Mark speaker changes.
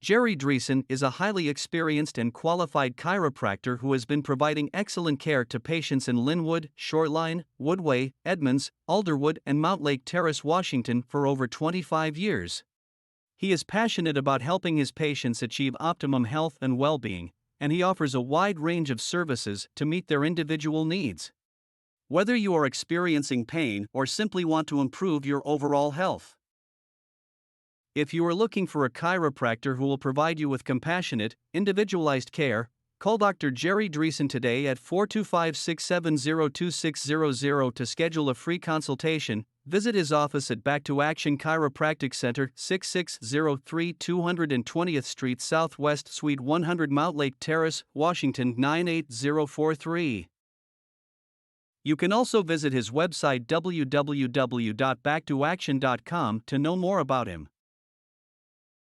Speaker 1: Jerry Dreesen is a highly experienced and qualified chiropractor who has been providing excellent care to patients in Linwood, Shoreline, Woodway, Edmonds, Alderwood, and Mountlake Terrace, Washington for over 25 years. He is passionate about helping his patients achieve optimum health and well-being, and he offers a wide range of services to meet their individual needs. Whether you are experiencing pain or simply want to improve your overall health. If you are looking for a chiropractor who will provide you with compassionate, individualized care, call Dr. Jerry Dreesen today at 425-670-2600 to schedule a free consultation. Visit his office at Back to Action Chiropractic Center, 6603 220th Street Southwest, Suite 100, Mountlake Terrace, Washington 98043. You can also visit his website www.backtoaction.com to know more about him.